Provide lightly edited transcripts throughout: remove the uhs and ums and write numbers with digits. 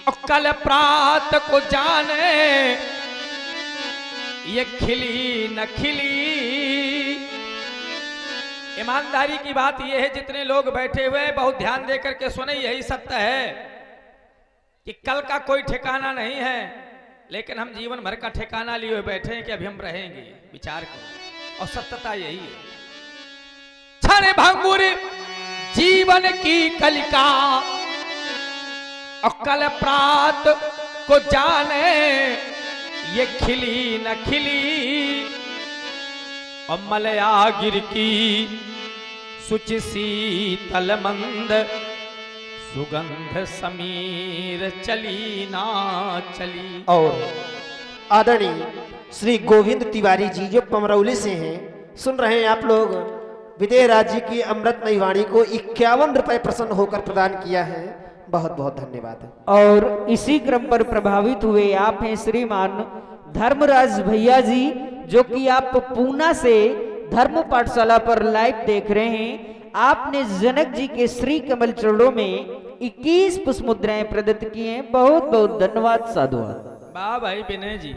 और कल प्रात को जाने ये खिली न खिली। ईमानदारी की बात यह है, जितने लोग बैठे हुए हैं बहुत ध्यान देकर के सुने, यही सत्य है कि कल का कोई ठिकाना नहीं है, लेकिन हम जीवन भर का ठिकाना लिए हुए बैठे हैं कि अभी हम रहेंगे। विचार करो, और सत्यता यही है। क्षण भंगुर जीवन की कलिका और कल प्रात को जाने ये खिली न खिली। और मलया गिर की सुचि शीतल मंद सुगंध समीर चली ना चली। और आदरणीय श्री गोविंद तिवारी जी जो पमरौली से हैं, सुन रहे हैं आप लोग, विदेह राज्य की अमृतमयी वाणी को 51 रुपए प्रसन्न होकर प्रदान किया है। बहुत बहुत धन्यवाद। और इसी क्रम पर प्रभावित हुए आप हैं श्रीमान धर्मराज भैया जी, जो कि आप पूना से धर्म पाठशाला पर लाइव देख रहे हैं। आपने जनक जी के श्री कमल चरणों में 21 पुष्प मुद्राएं प्रदत्त की हैं। बहुत बहुत धन्यवाद, साधुवाद। वाह भाई विनय जी,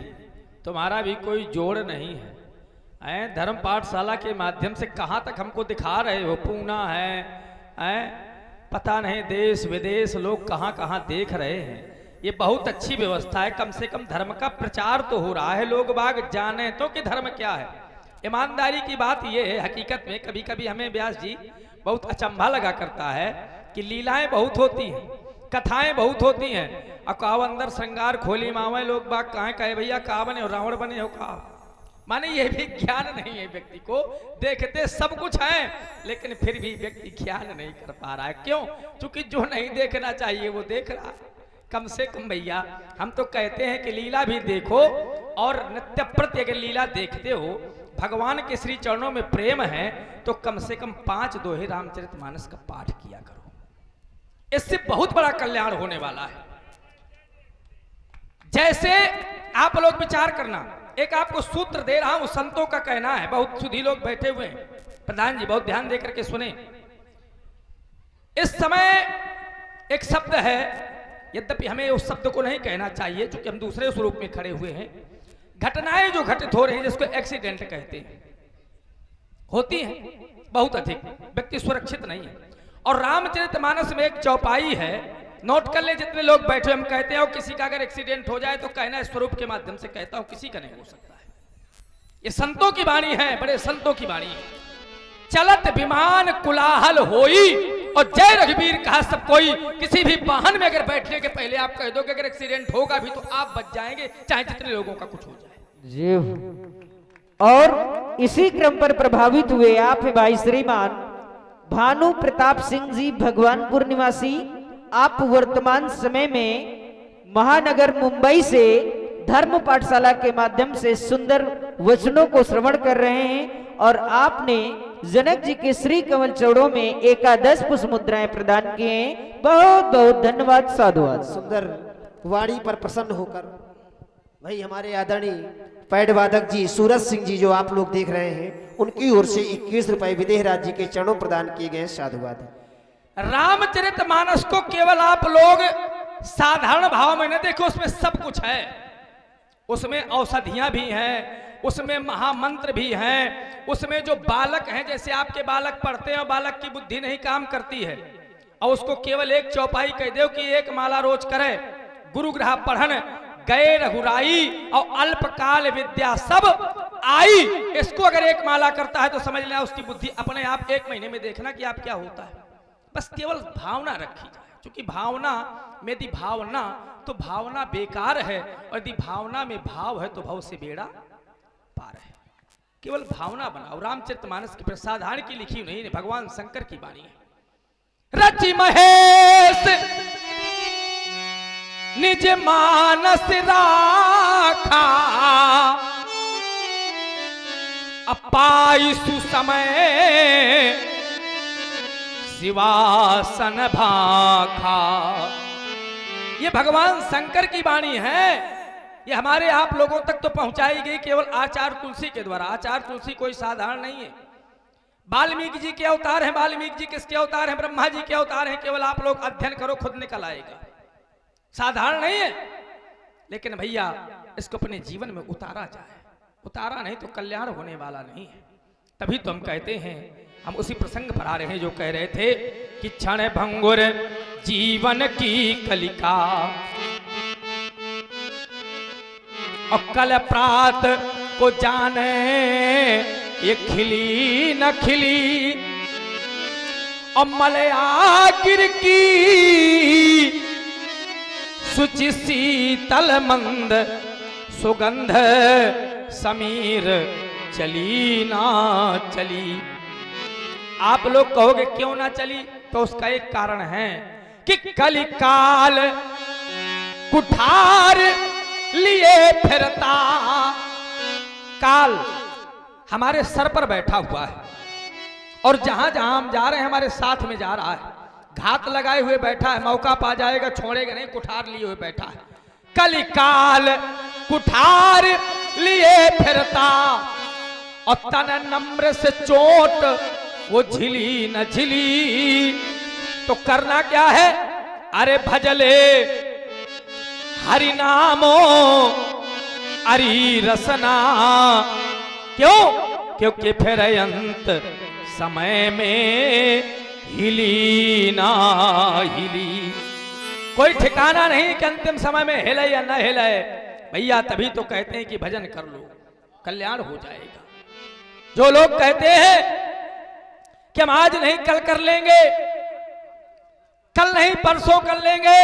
तुम्हारा भी कोई जोड़ नहीं है। धर्म पाठशाला के माध्यम से कहाँ तक हमको दिखा रहे हो, पूना है, पता नहीं देश विदेश लोग कहाँ कहाँ देख रहे हैं। ये बहुत अच्छी व्यवस्था है, कम से कम धर्म का प्रचार तो हो रहा है, लोग बाग जाने तो कि धर्म क्या है। ईमानदारी की बात ये है, हकीकत में कभी कभी हमें व्यास जी बहुत अचंभा लगा करता है कि लीलाएं बहुत होती हैं, कथाएं बहुत होती हैं, और काव अंदर श्रृंगार खोली मावे, लोग बाग कहाँ कहे भैया का बने हो, रावण बने हो का। माने ये भी ज्ञान नहीं है व्यक्ति को, देखते सब कुछ है लेकिन फिर भी व्यक्ति ज्ञान नहीं कर पा रहा है। क्यों? क्योंकि जो नहीं देखना चाहिए वो देख रहा है। कम से कम भैया हम तो कहते हैं कि लीला भी देखो, और नित्य प्रति अगर लीला देखते हो, भगवान के श्री चरणों में प्रेम है, तो कम से कम 5 दोहे रामचरितमानस का पाठ किया करो। इससे बहुत बड़ा कल्याण होने वाला है। जैसे आप लोग विचार करना, एक आपको सूत्र दे रहा हूं, संतों का कहना है, बहुत सुधी लोग बैठे हुए हैं। प्रधान जी बहुत ध्यान देकर के सुने। इस समय एक शब्द है, यद्यपि हमें उस शब्द को नहीं कहना चाहिए क्योंकि हम दूसरे स्वरूप में खड़े हुए हैं। घटनाएं जो घटित हो रही हैं, जिसको एक्सीडेंट कहते हैं, होती हैं बहुत अधिक, व्यक्ति सुरक्षित नहीं है। और रामचरितमानस में एक चौपाई है, नोट कर ले जितने लोग बैठे। हम कहते हैं किसी का अगर एक्सीडेंट हो जाए तो कहना स्वरूप के माध्यम से कहता हूं, किसी का नहीं हो सकता है। ये संतों की वाणी है, बड़े संतों की वाणी है। चलत विमान कुलाहल होई और जय रघुवीर कहा सब कोई। किसी भी वाहन में अगर बैठने के पहले आप कह दो कि अगर एक्सीडेंट होगा भी तो आप बच जाएंगे, चाहे जितने लोगों का कुछ हो जाए जी। और इसी क्रम पर प्रभावित हुए आप है भाई श्रीमान भानु प्रताप सिंह जी, भगवानपुर निवासी। आप वर्तमान समय में महानगर मुंबई से धर्म पाठशाला के माध्यम से सुंदर वचनों को श्रवण कर रहे हैं, और आपने जनक जी के श्री कमल चरणों में 11 पुष्प मुद्राएं प्रदान किए हैं। बहुत बहुत धन्यवाद, साधुवाद। सुंदर वाणी पर प्रसन्न होकर भाई हमारे आदरणीय पैड वादक जी सूरज सिंह जी जो आप लोग देख रहे हैं, उनकी ओर से 21 रुपए विदेह राज्य के चरणों प्रदान किए गए। साधुवाद। रामचरितमानस को केवल आप लोग साधारण भाव में न देखो, उसमें सब कुछ है। उसमें औषधियां भी हैं, उसमें महामंत्र भी हैं, उसमें जो बालक हैं, जैसे आपके बालक पढ़ते हैं और बालक की बुद्धि नहीं काम करती है, और उसको केवल एक चौपाई कह दो कि एक माला रोज करे, गुरु ग्रह पढ़न गए रघुराई और अल्पकाल विद्या सब आई। इसको अगर एक माला करता है तो समझ लेना उसकी बुद्धि अपने आप 1 महीने में देखना कि आप क्या होता है। बस केवल भावना रखी जाए, क्योंकि भावना में यदि भावना तो भावना बेकार है, और यदि भावना में भाव है तो भाव से बेड़ा पार है। केवल भावना बनाओ। रामचरितमानस की प्रसाधारण की लिखी नहीं है, भगवान शंकर की वाणी है। रचि महेश निज मानस राखा, अपाई सुसमय शिवासन भाखा। ये भगवान शंकर की वाणी है, ये हमारे आप लोगों तक तो पहुंचाई गई केवल आचार्य तुलसी के द्वारा। आचार्य तुलसी कोई साधारण नहीं है। वाल्मीकि जी के अवतार हैं। वाल्मीकि जी किसके अवतार हैं? ब्रह्मा जी के अवतार हैं। केवल आप लोग अध्ययन करो, खुद निकल आएगा। साधारण नहीं है, लेकिन भैया इसको अपने जीवन में उतारा जाए, उतारा नहीं तो कल्याण होने वाला नहीं है। तभी तो हम कहते हैं, हम उसी प्रसंग पर आ रहे हैं जो कह रहे थे कि क्षण भंगुर जीवन की कलिका और कल प्रात को जाने ये खिली न खिली और मलयागिर की सुचि शीतल मंद सुगंध समीर चली ना चली। आप लोग कहोगे क्यों ना चली, तो उसका एक कारण है कि कलिकाल कुठार लिए फिरता। काल हमारे सर पर बैठा हुआ है और जहां जहां हम जा रहे हैं हमारे साथ में जा रहा है, घात लगाए हुए बैठा है, मौका पा जाएगा छोड़ेगा नहीं, कुठार लिए हुए बैठा है। कलिकाल कुठार लिए फिरता और तन नम्र से चोट वो झिली न झिली। तो करना क्या है, अरे भजले हरि नामो अरि रसना। क्यों? क्योंकि फिर अंत समय में हिली ना हिली, कोई ठिकाना नहीं कि अंतिम समय में हिले या न हिले। भैया तभी तो कहते हैं कि भजन कर लो, कल्याण हो जाएगा। जो लोग कहते हैं कि हम आज नहीं कल कर लेंगे, कल नहीं परसों कर लेंगे,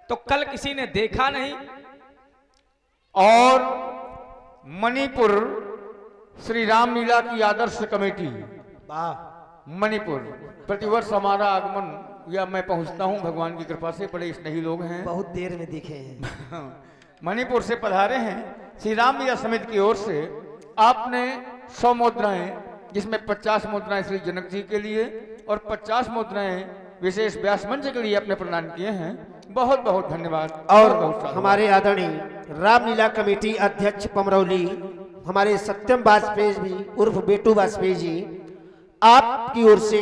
तो कल किसी ने देखा नहीं। और मणिपुर श्री रामलीला की आदर्श कमेटी मणिपुर प्रतिवर्ष हमारा आगमन या मैं पहुंचता हूं भगवान की कृपा से, बड़े स्नेही लोग हैं, बहुत देर में दिखे हैं। मणिपुर से पधारे हैं। श्री रामलीला समिति की ओर से आपने 100 मुद्राएं, जिसमें 50 मुद्राएं श्री जनक जी के लिए और 50 मुद्राएं विशेष व्यास मंच के लिए अपने प्रदान किए हैं। बहुत बहुत धन्यवाद। और बहुत हमारे आदरणीय रामलीला कमेटी अध्यक्ष पमरौली हमारे सत्यम वाजपेयी जी उर्फ बेटू वाजपेयी जी, आपकी ओर से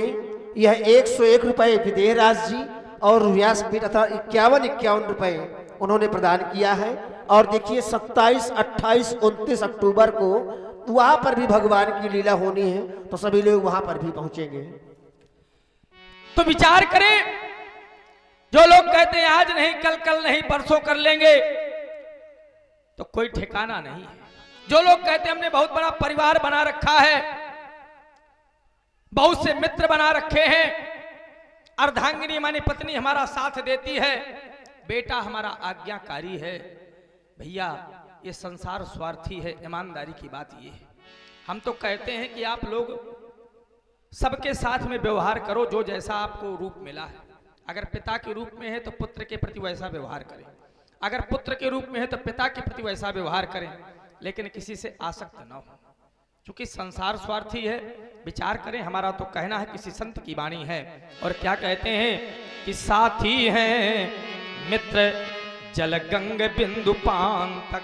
यह 101 रुपए विदेहराज जी और व्यासपीठ अथवा 51 रुपए उन्होंने प्रदान किया है। और देखिए 27, 28, 29 अक्टूबर को वहां पर भी भगवान की लीला होनी है, तो सभी लोग वहां पर भी पहुंचेंगे। तो विचार करें, जो लोग कहते हैं आज नहीं कल, कल नहीं परसों कर लेंगे, तो कोई ठिकाना नहीं है। जो लोग कहते हैं हमने बहुत बड़ा परिवार बना रखा है, बहुत से मित्र बना रखे हैं, अर्धांगिनी मानी पत्नी हमारा साथ देती है, बेटा हमारा आज्ञाकारी है। भैया ये संसार स्वार्थी है, ईमानदारी की बात ये है। हम तो कहते हैं कि आप लोग सबके साथ में व्यवहार करो, जो जैसा आपको रूप मिला है। अगर पिता के रूप में है तो पुत्र के प्रति वैसा व्यवहार करें, अगर पुत्र के रूप में है तो पिता के प्रति वैसा व्यवहार करें, लेकिन किसी से आसक्त न हो, क्योंकि संसार स्वार्थी है। विचार करें, हमारा तो कहना है, किसी संत की वाणी है और क्या कहते हैं कि साथी हैं मित्र जल गंग बिंदु पान तक।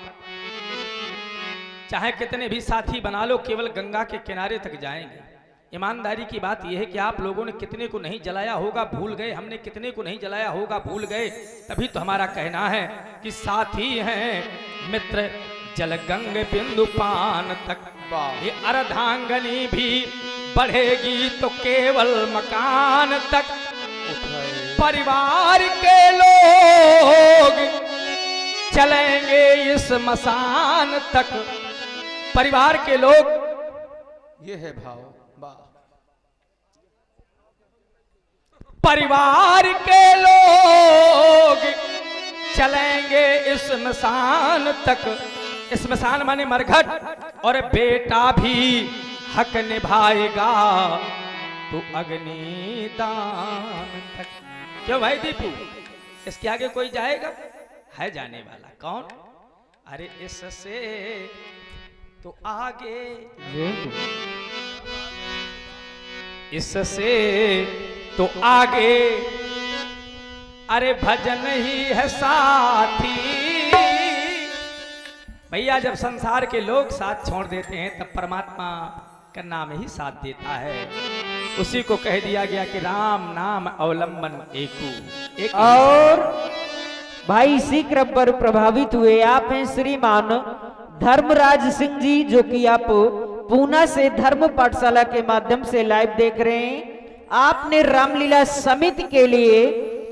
चाहे कितने भी साथी बना लो, केवल गंगा के किनारे तक जाएंगे। ईमानदारी की बात यह है कि आप लोगों ने कितने को नहीं जलाया होगा भूल गए, हमने कितने को नहीं जलाया होगा भूल गए। तभी तो हमारा कहना है कि साथी हैं मित्र जल गंग बिंदु पान तक। ये अर्धांगनी भी बढ़ेगी तो केवल मकान तक। परिवार के लोग चलेंगे इस मसान तक। परिवार के लोग, ये है भाव। परिवार के लोग चलेंगे इस मसान तक। इस मसान माने मरघट, और बेटा भी हक निभाएगा तो अग्निदान तक। क्यों भाई दीपू, इसके आगे कोई जाएगा? है जाने वाला। कौन? अरे इससे तो आगे, इससे तो आगे, अरे भजन ही है साथी। भैया जब संसार के लोग साथ छोड़ देते हैं तब परमात्मा का नाम ही साथ देता है। उसी को कह दिया गया कि राम नाम अवलंबन एकू एक। और भाई इसी क्रम पर प्रभावित हुए आप हैं श्रीमान धर्मराज सिंह जी, जो कि आप पूना से धर्म पाठशाला के माध्यम से लाइव देख रहे हैं। आपने रामलीला समिति के लिए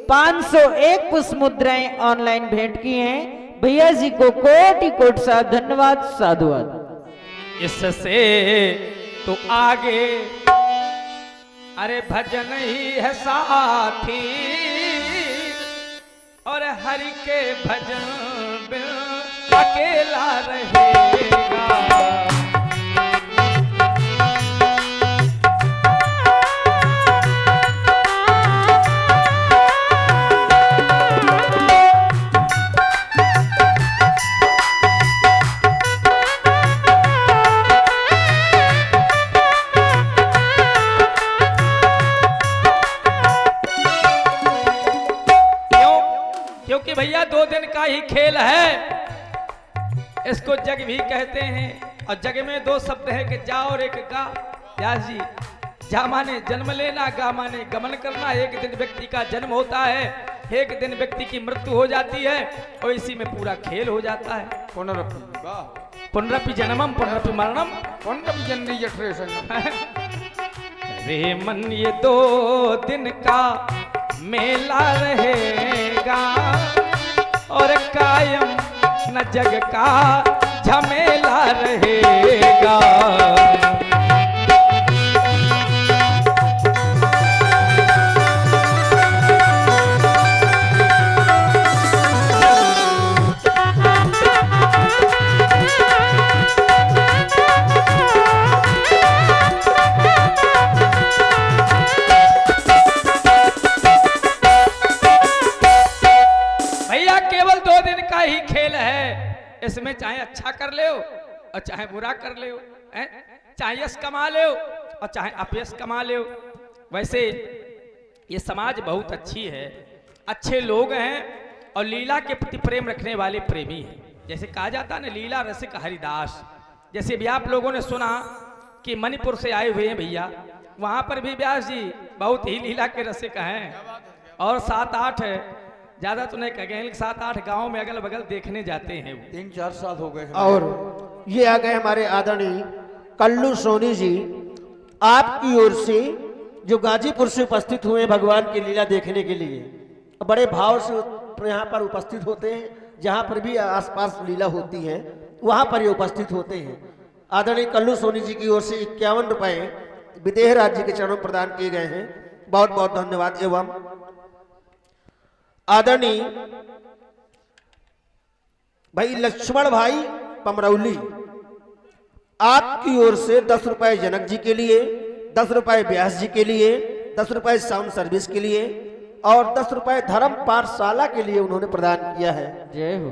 501 पुष्प मुद्राएं ऑनलाइन भेंट की हैं। भैया जी को कोटि कोटि सा धन्यवाद, साधुवाद। इससे तो आगे अरे भजन ही है साथी, और हरि के भजन बिन अकेला रहेगा। क्योंकि भैया 2 दिन का ही खेल है, इसको जग भी कहते हैं। और जग में 2 शब्द है कि जा और एक गा। व्यास जी, जा माने जन्म लेना, गा माने गमन करना। एक दिन व्यक्ति का जन्म होता है, एक दिन व्यक्ति की मृत्यु हो जाती है, और इसी में पूरा खेल हो जाता है। पुनरपि वाह, पुनरपि जन्मम पुनरपि मरणम, पुनरपि जननी जठरे संगम। रे मन ये 2 दिन का मेला रहेगा, और कायम न जग का झमेला रहेगा। इसमें चाहे अच्छा कर ले और चाहे बुरा कर ले, चाहे यश कमा ले और चाहे अपयश कमा ले। वैसे ये समाज बहुत अच्छी है, अच्छे लोग हैं और लीला के प्रति प्रेम रखने वाले प्रेमी हैं। जैसे कहा जाता है ना, लीला रसिक हरिदास। जैसे भी आप लोगों ने सुना कि मणिपुर से आए हुए हैं भैया, वहां पर भी व्यास जी बहुत ही लीला के रसिक हैं। और 7-8 ज्यादा तो नहीं कहेंगे, 7-8 गांव में अगल बगल देखने जाते हैं। 3-4 साल हो गए। और ये आ गए हमारे आदरणीय कल्लू सोनी जी, आपकी ओर से जो गाजीपुर से उपस्थित हुए भगवान की लीला देखने के लिए। बड़े भाव से यहाँ पर उपस्थित होते हैं, जहाँ पर भी आसपास लीला होती है वहाँ पर ये उपस्थित होते हैं। आदरणीय कल्लू सोनी जी की ओर से 51 रुपए विदेह राज्य के चरणों प्रदान किए गए हैं। बहुत बहुत धन्यवाद। एवं आदरणीय भाई लक्ष्मण भाई पमरौली, आपकी ओर से 10 रुपए जनक जी के लिए, 10 रुपए व्यास जी के लिए, 10 रुपए साउंड सर्विस के लिए और 10 रुपए धर्म पाठशाला के लिए उन्होंने प्रदान किया है। जय हो।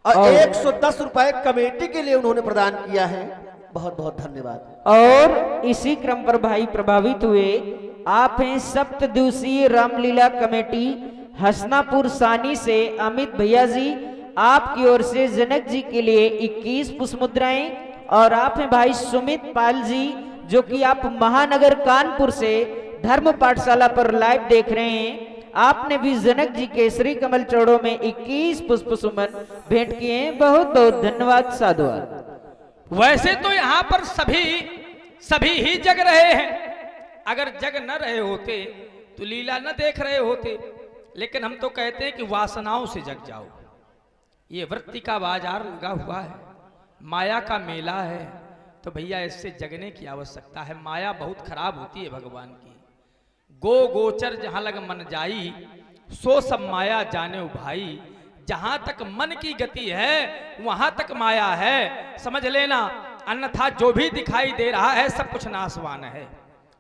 और 110 रुपए कमेटी के लिए उन्होंने प्रदान किया है। बहुत बहुत धन्यवाद। और इसी क्रम पर भाई प्रभावित हुए आप हैं सप्त दिवसीय रामलीला कमेटी हसनापुर सानी से अमित भैया जी, आपकी ओर से जनक जी के लिए 21 पुष्प मुद्राएं। और आप हैं भाई सुमित पाल जी, जो कि आप महानगर कानपुर से धर्म पाठशाला पर लाइव देख रहे हैं। आपने भी जनक जी के श्री कमल चौड़ों में 21 पुष्प सुमन भेंट किए हैं। बहुत बहुत धन्यवाद, साधुवाद। वैसे तो यहाँ पर सभी ही जग रहे हैं। अगर जग न रहे होते तो लीला न देख रहे होते, लेकिन हम तो कहते हैं कि वासनाओं से जग जाओ। ये वृत्ति का बाजार लगा हुआ है, माया का मेला है, तो भैया इससे जगने की आवश्यकता है। माया बहुत खराब होती है भगवान की। गो गोचर जहां लग मन जाई, सो सब माया जाने भाई। जहां तक मन की गति है वहां तक माया है, समझ लेना। अन्यथा जो भी दिखाई दे रहा है सब कुछ नाशवान है।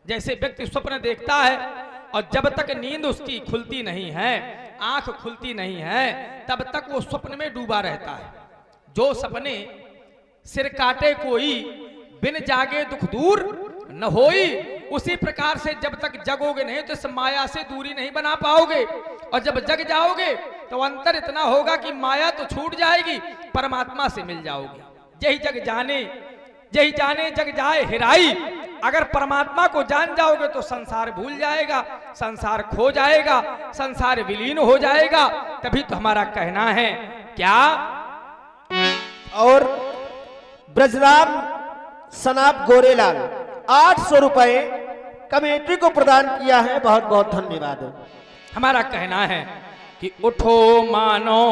जैसे व्यक्ति स्वप्न देखता है और जब तक नींद उसकी खुलती नहीं है, आंख खुलती नहीं है, तब तक वो स्वप्न में डूबा रहता है। जो सपने सिर काटे कोई, बिन जागे दुख दूर न होई, उसी प्रकार से जब तक जगोगे नहीं तो इस माया से दूरी नहीं बना पाओगे। और जब जग जाओगे तो अंतर इतना होगा कि माया तो छूट जाएगी, परमात्मा से मिल जाओगे। यही जाने जग जाए हिराई, अगर परमात्मा को जान जाओगे तो संसार भूल जाएगा, संसार खो जाएगा, संसार विलीन हो जाएगा। तभी तो हमारा कहना है क्या। और ब्रजराम सनाब गोरेलाल 800 रुपए कमेटी को प्रदान किया है, बहुत बहुत धन्यवाद। हमारा कहना है कि उठो मानो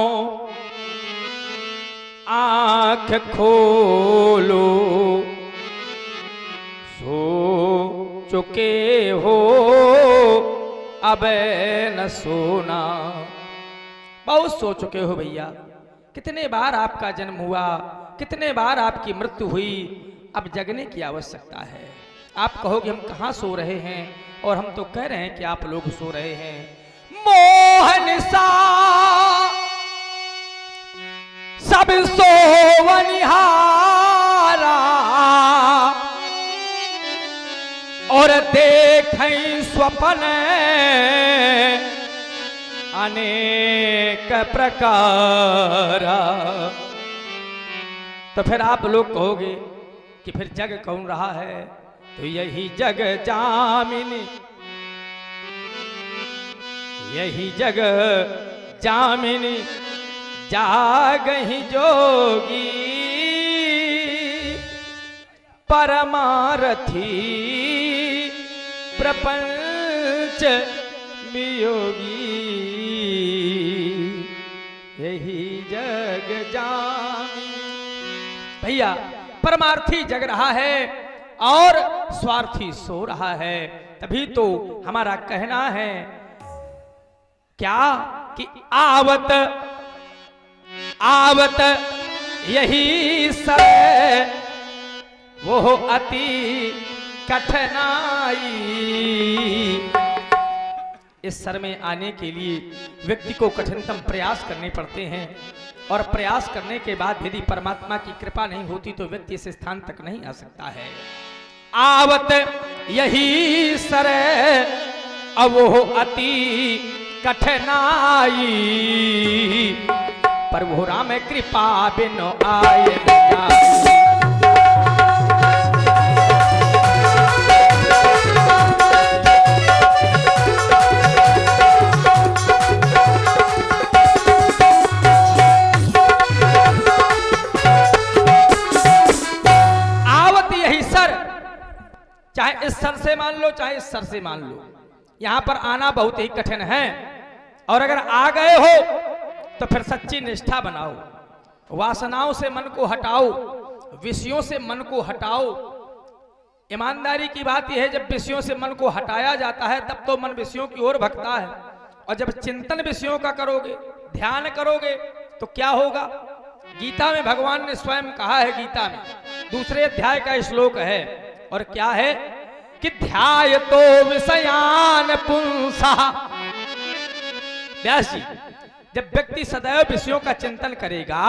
आंख खोलो, सो चुके हो अब न सोना। बहुत सो चुके हो भैया, कितने बार आपका जन्म हुआ, कितने बार आपकी मृत्यु हुई, अब जगने की आवश्यकता है। आप कहोगे हम कहाँ सो रहे हैं, और हम तो कह रहे हैं कि आप लोग सो रहे हैं। मोहन सा सब सोवनिहारा, और देखें स्वप्न अनेक प्रकार। तो फिर आप लोग कहोगे कि फिर जग कौन रहा है, तो यही जग जामिनी, यही जग जामिनी जागहि जोगी, परमारथी प्रपंच वियोगी, यही जग जामिनी। भैया परमार्थी जग रहा है और स्वार्थी सो रहा है। तभी तो हमारा कहना है क्या कि आवत आवत यही सर वो अति कठिनाई। इस सर में आने के लिए व्यक्ति को कठिनतम प्रयास करने पड़ते हैं, और प्रयास करने के बाद यदि परमात्मा की कृपा नहीं होती तो व्यक्ति इस स्थान तक नहीं आ सकता है। आवत यही सर अब वो अति कठिनाई, पर वो राम कृपा बिनो आए न जाए। चाहे इस सर से मान लो, चाहे इस सर से मान लो, यहां पर आना बहुत ही कठिन है। और अगर आ गए हो तो फिर सच्ची निष्ठा बनाओ, वासनाओं से मन को हटाओ, विषयों से मन को हटाओ। ईमानदारी की बात यह है, जब विषयों से मन को हटाया जाता है तब तो मन विषयों की ओर भगता है, और जब चिंतन विषयों का करोगे, ध्यान करोगे तो क्या होगा। गीता में भगवान ने स्वयं कहा है, गीता में 2 अध्याय का श्लोक है, और क्या है कि ध्याय तो विषयान पुंसा। व्यास जी, जब व्यक्ति सदैव विषयों का चिंतन करेगा,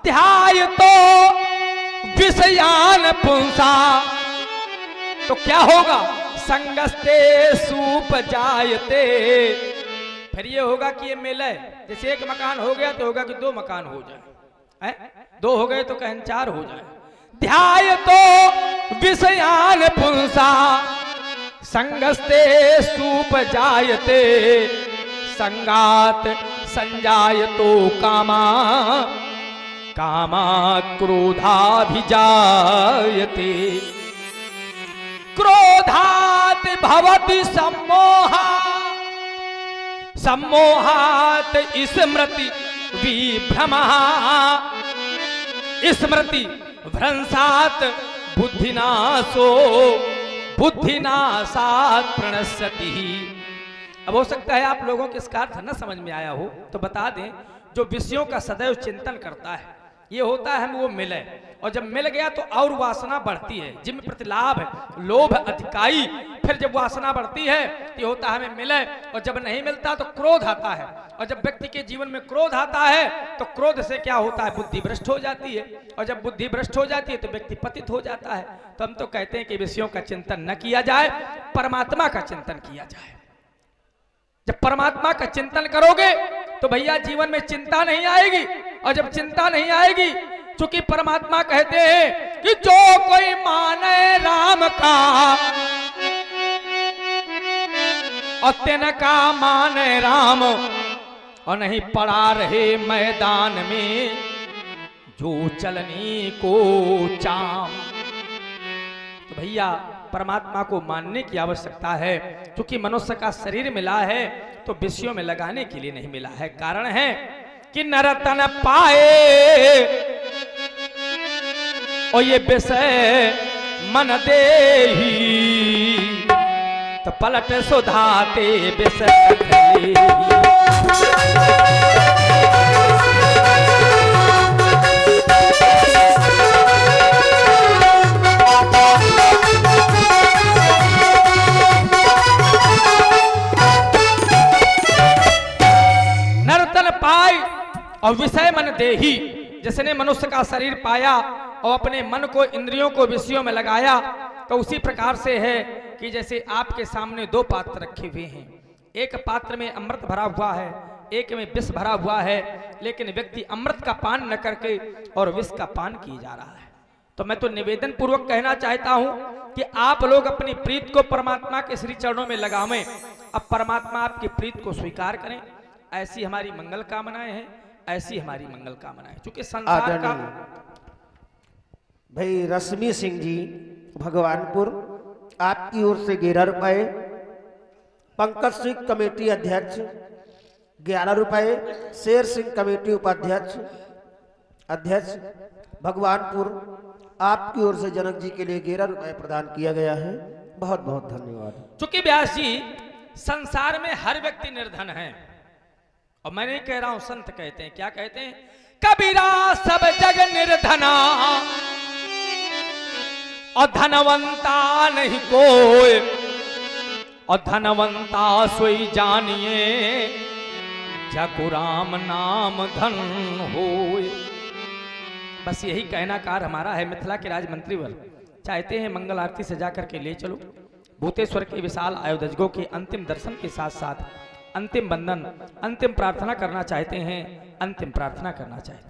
ध्याय तो विषयान पुंसा, तो क्या होगा, संगस्ते सूप जायते। फिर ये होगा कि ये मिले, जैसे एक मकान हो गया तो होगा कि 2 मकान हो जाए, 2 हो गए तो कहें 4 हो जाए। ध्याय तो विषयान पुंसा, संगस्ते सूप जायते, संगात संजायतो कामा, कामा क्रोधा भी जायते, क्रोधात भवति सम्मोहा, सम्मोहात स्मृति विभ्रमा, स्मृति भ्रंसात बुद्धिनाशो, बुद्धिनाशात प्रणश्यति। अब हो सकता है आप लोगों के इसका अर्थ न समझ में आया हो, तो बता दें, जो विषयों का सदैव चिंतन करता है, ये होता है हम वो मिले, और जब मिल गया तो और वासना बढ़ती है, जिनमें प्रतिलाभ है, लोभ अधिकाई। फिर जब वासना बढ़ती है तो होता है हमें मिले, और जब नहीं मिलता तो क्रोध आता है, और जब व्यक्ति के जीवन में क्रोध आता है तो क्रोध से क्या होता है, बुद्धि भ्रष्ट हो जाती है, और जब बुद्धि भ्रष्ट हो जाती है तो व्यक्ति पतित हो जाता है। तो हम तो कहते हैं कि विषयों का चिंतन न किया जाए, परमात्मा का चिंतन किया जाए। जब परमात्मा का चिंतन करोगे तो भैया जीवन में चिंता नहीं आएगी, और जब चिंता नहीं आएगी, चूंकि परमात्मा कहते हैं कि जो कोई माने राम का और तिनका माने राम, और नहीं पड़ा रहे मैदान में जो चलनी को चाम। तो भैया परमात्मा को मानने की आवश्यकता है, क्योंकि मनुष्य का शरीर मिला है तो विषयों में लगाने के लिए नहीं मिला है। कारण है कि नरतन पाए और ये विषय मन देही, तो पलट सुधाते विषय और विषय मन देही। जिसने मनुष्य का शरीर पाया और अपने मन को इंद्रियों को विषयों में लगाया, तो उसी प्रकार से है कि जैसे आपके सामने दो पात्र रखे हुए हैं, एक पात्र में अमृत भरा हुआ है, एक में विष भरा हुआ है, लेकिन व्यक्ति अमृत का पान न करके और विष का पान किए जा रहा है। तो मैं तो निवेदन पूर्वक कहना चाहता हूं कि आप लोग अपनी प्रीत को परमात्मा के श्री चरणों में लगावें। अब परमात्मा आपकी प्रीत को स्वीकार करें, ऐसी हमारी मंगल कामनाएं हैं, ऐसी हमारी मंगल कामनाएं। क्योंकि संसार का भाई रश्मि सिंह जी भगवानपुर, आपकी ओर से 11 रुपए। पंकज सिंह कमेटी अध्यक्ष 11 रुपए। शेर सिंह कमेटी उपाध्यक्ष अध्यक्ष भगवानपुर, आपकी ओर से जनक जी के लिए 11 रुपए प्रदान किया गया है। बहुत बहुत धन्यवाद। चूंकि व्यास जी संसार में हर व्यक्ति निर्धन है, और मैं नहीं कह रहा हूं, संत कहते हैं। क्या कहते हैं? कबीरा सब जग निर्धना और धनवंता नहीं कोई, और धनवंता सोई जानिए जगु राम नाम धन होए। बस यही कहना कार हमारा है। मिथिला के राजमंत्री वर्ग चाहते हैं मंगल आरती सजा करके ले चलो। भूतेश्वर के विशाल आयुधजगों के अंतिम दर्शन के साथ साथ अंतिम बंधन, अंतिम प्रार्थना करना चाहते हैं, अंतिम प्रार्थना करना चाहते हैं।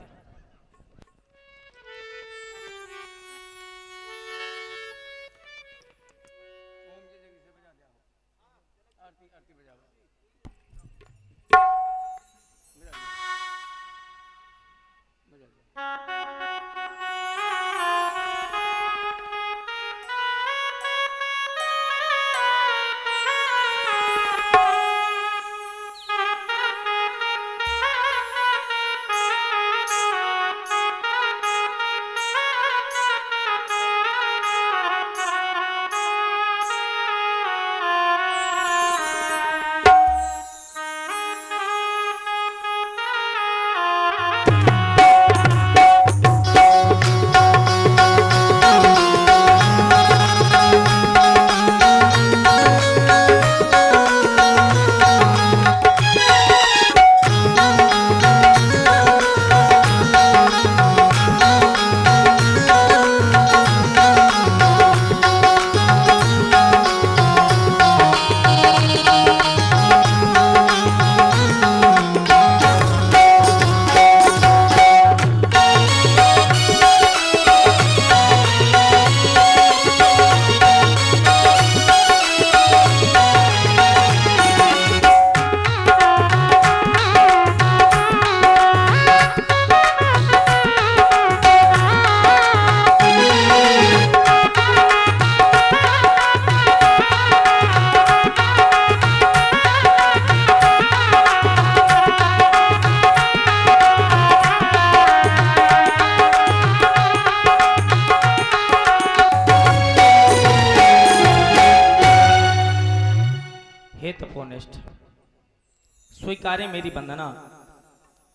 स्वीकारे मेरी वंदना,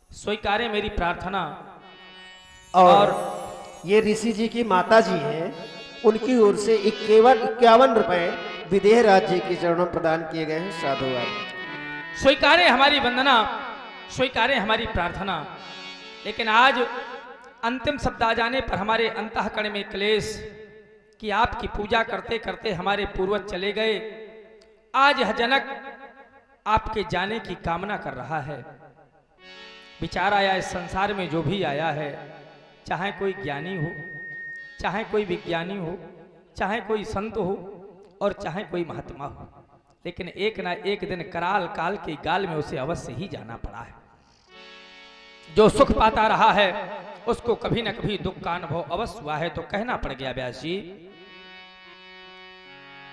स्वीकारे मेरी प्रार्थना। और ये ऋषि जी की माता जी हैं, उनकी ओर से 51 रुपए विदेह राज्य के चरणों प्रदान किए गए हैं। साधुवाद। स्वीकारे हमारी वंदना, स्वीकारे हमारी प्रार्थना। लेकिन आज अंतिम शब्द आ जाने पर हमारे अंतःकरण में क्लेश कि आपकी पूजा करते करते हमारे पूर्वज चले गए। आज यह जनक आपके जाने की कामना कर रहा है। विचार आया इस संसार में जो भी आया है, चाहे कोई ज्ञानी हो, चाहे कोई विज्ञानी हो, चाहे कोई संत हो और चाहे कोई महात्मा हो, लेकिन एक ना एक दिन कराल काल की गाल में उसे अवश्य ही जाना पड़ा है। जो सुख पाता रहा है उसको कभी न कभी दुख का अनुभव अवश्य हुआ है। तो कहना पड़ गया व्यास जी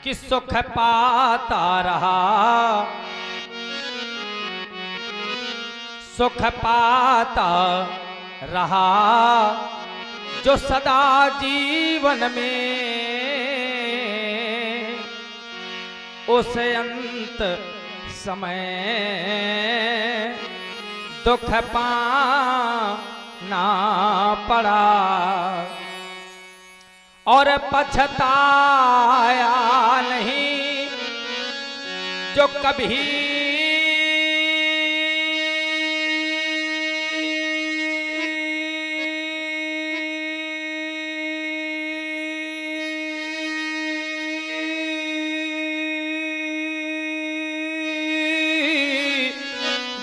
कि सुख पाता रहा, सुख पाता रहा जो सदा जीवन में, उस अंत समय दुख पाना पड़ा और पछताया नहीं जो कभी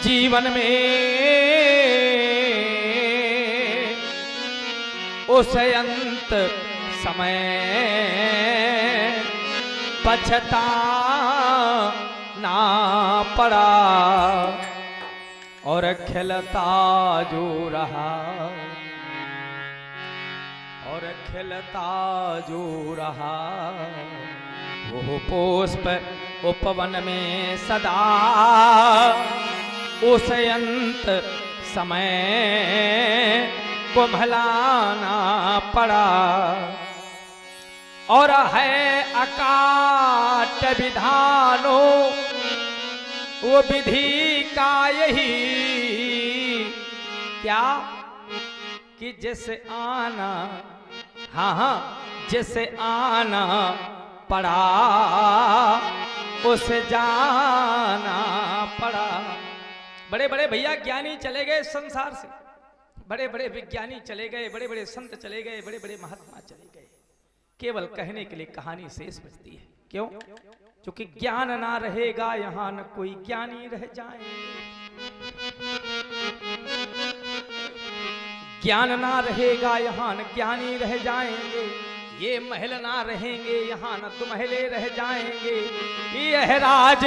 जीवन में उस अंत समय पछताना पड़ा और खिलता जो रहा, और खिलता जो रहा वो पुष्प उपवन में सदा, उस अंत समय कुम्हलाना पड़ा और है अकाट विधानो वो विधि का यही क्या कि जिसे आना, हाँ जिसे आना पड़ा उसे जाना पड़ा। बड़े बड़े भैया ज्ञानी चले गए संसार से, बड़े बड़े विज्ञानी चले गए, बड़े बड़े संत चले गए, बड़े बड़े महात्मा चले गए, केवल कहने के लिए कहानी शेष बचती है। क्यों? क्योंकि ज्ञान ना रहेगा यहां न कोई ज्ञानी रह जाएंगे, ज्ञान ना रहेगा यहां न ज्ञानी रह जाएंगे, ये महल ना रहेंगे यहां न दुमहले रह जाएंगे, यह राज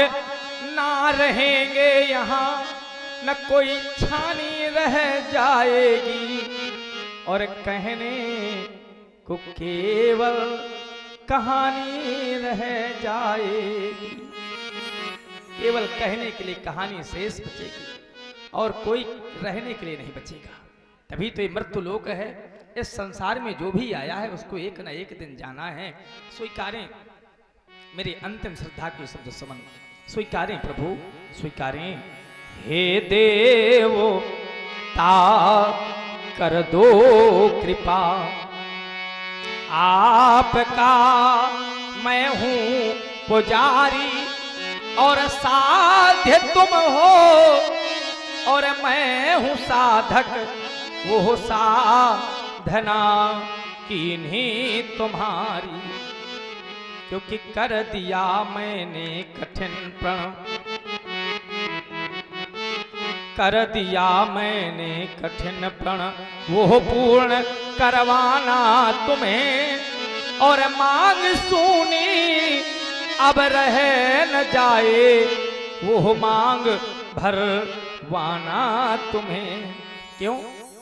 ना रहेंगे यहां न कोई छानी रह जाएगी, और कहने को केवल कहानी रह जाएगी। केवल कहने के लिए कहानी शेष बचेगी और कोई रहने के लिए नहीं बचेगा। तभी तो ये मृत्यु लोक है। इस संसार में जो भी आया है उसको एक न एक दिन जाना है। स्वीकारें मेरी अंतिम श्रद्धा के शब्द समन, स्वीकारें प्रभु, स्वीकारें। हे देव ता कर दो कृपा, आपका मैं हूँ पुजारी और साध्य तुम हो, और मैं हूँ साधक वो साधना किन्हीं तुम्हारी। क्योंकि कर दिया मैंने कठिन प्रण, कर दिया मैंने कठिन प्रण वो पूर्ण करवाना तुम्हें, और मांग सुनी अब रह न जाए वो मांग भरवाना तुम्हें। क्यों?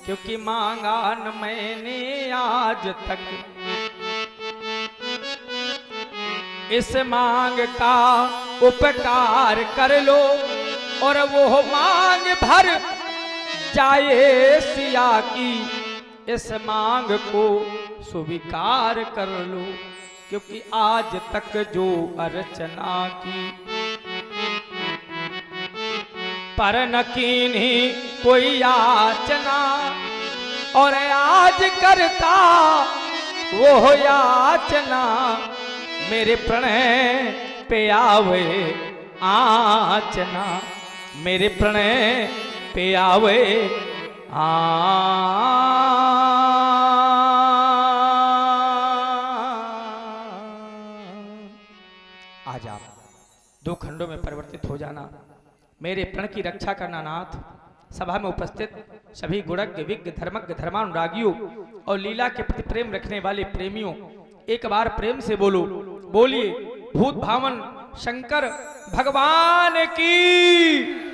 क्योंकि मांगा न मैंने आज तक, इस मांग का उपकार कर लो और वो मांग भर जाए सिया की, इस मांग को स्वीकार कर लो। क्योंकि आज तक जो अर्चना की पर न कीन्ही कोई याचना, और आज करता वो याचना मेरे प्रणय पे आवे आचना, मेरे प्रणय पे आवे आज आप 2 खंडों में परिवर्तित हो जाना, मेरे प्रण की रक्षा करना नाथ, सभा में उपस्थित सभी गुणज्ञ विज्ञ धर्मज्ञ धर्मानुरागियों और लीला के प्रति प्रेम रखने वाले प्रेमियों, एक बार प्रेम से बोलो, बोलिए भूत भावन शंकर भगवान की।